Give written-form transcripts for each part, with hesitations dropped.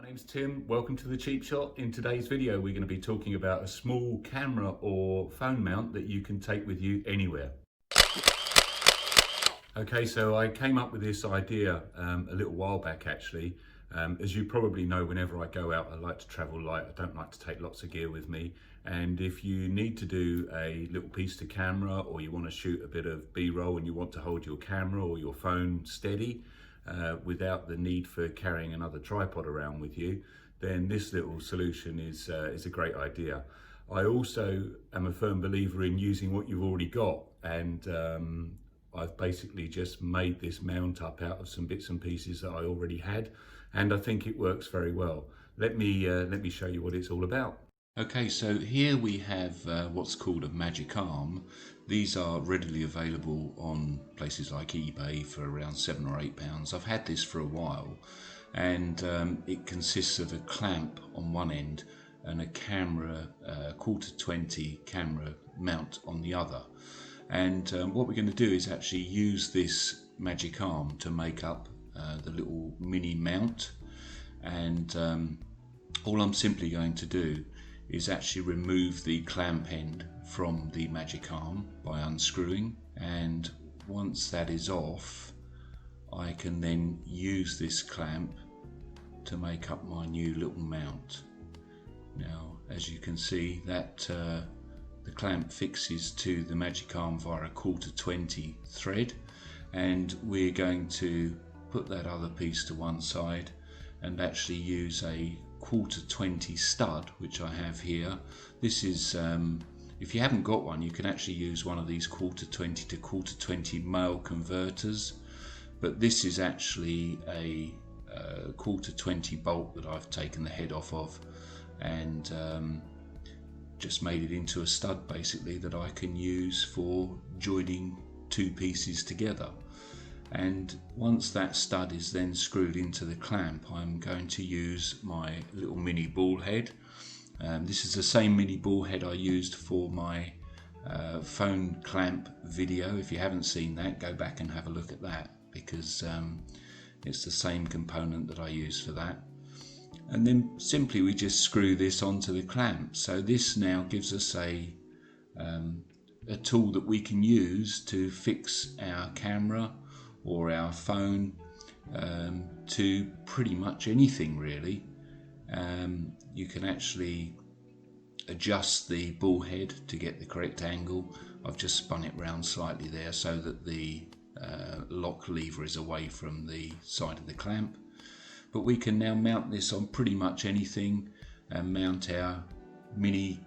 My name's Tim, welcome to The Cheap Shot. In today's video we're going to be talking about a small camera or phone mount that you can take with you anywhere. Okay, so I came up with this idea a little while back actually. As you probably know, whenever I go out I like to travel light. I don't like to take lots of gear with me, and if you need to do a little piece to camera or you want to shoot a bit of B-roll and you want to hold your camera or your phone steady without the need for carrying another tripod around with you, then this little solution is a great idea. I also am a firm believer in using what you've already got, and I've basically just made this mount up out of some bits and pieces that I already had, and I think it works very well. Let me show you what it's all about. Okay, so here we have what's called a magic arm. These are readily available on places like eBay for around £7 or £8. I've had this for a while, and it consists of a clamp on one end and a camera, quarter 20 camera mount on the other. And what we're going to do is actually use this magic arm to make up the little mini mount, and all I'm simply going to do is actually remove the clamp end from the magic arm by unscrewing, and once that is off I can then use this clamp to make up my new little mount. Now, as you can see, that the clamp fixes to the magic arm via a quarter 20 thread, and we're going to put that other piece to one side and actually use a quarter 20 stud, which I have here. This is, if you haven't got one, you can actually use one of these quarter 20 to quarter 20 male converters, but this is actually a quarter 20 bolt that I've taken the head off of and just made it into a stud basically that I can use for joining two pieces together. And once that stud is then screwed into the clamp, I'm going to use my little mini ball head. This is the same mini ball head I used for my phone clamp video. If you haven't seen that, go back and have a look at that, because it's the same component that I used for that. And then simply we just screw this onto the clamp. So this now gives us a tool that we can use to fix our camera or our phone to pretty much anything really. You can actually adjust the ball head to get the correct angle. I've just spun it round slightly there so that the lock lever is away from the side of the clamp. But we can now mount this on pretty much anything and mount our mini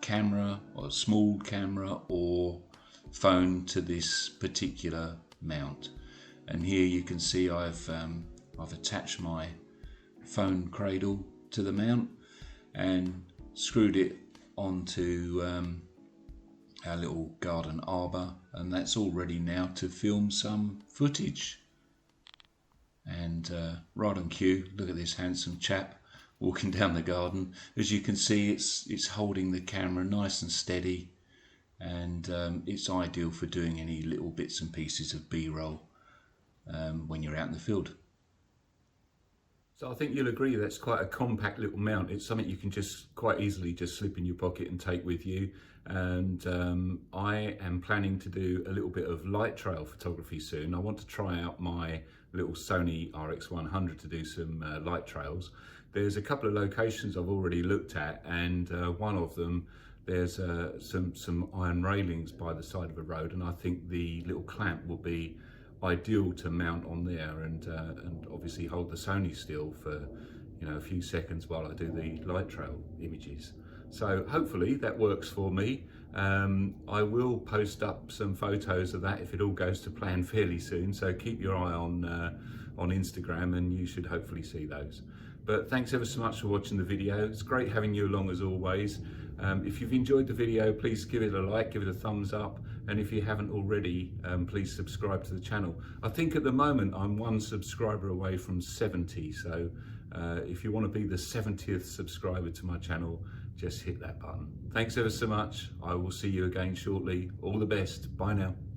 camera or small camera or phone to this particular mount. And here you can see I've attached my phone cradle to the mount and screwed it onto our little garden arbor, and that's all ready now to film some footage. And right on cue, look at this handsome chap walking down the garden. As you can see, it's holding the camera nice and steady, and it's ideal for doing any little bits and pieces of B-roll when you're out in the field. So I think you'll agree that's quite a compact little mount. It's something you can just quite easily just slip in your pocket and take with you. And I am planning to do a little bit of light trail photography soon. I want to try out my little Sony RX100 to do some light trails. There's a couple of locations I've already looked at, and one of them, there's some iron railings by the side of a road, and I think the little clamp will be ideal to mount on there and obviously hold the Sony still for a few seconds while I do the light trail images. So hopefully that works for me. I will post up some photos of that if it all goes to plan fairly soon, so keep your eye on Instagram and you should hopefully see those. But thanks ever so much for watching the video. It's great having you along as always. If you've enjoyed the video, please give it a like, give it a thumbs up, and if you haven't already, please subscribe to the channel. I think at the moment I'm 1 subscriber away from 70, so if you want to be the 70th subscriber to my channel, just hit that button. Thanks ever so much. I will see you again shortly. All the best. Bye now.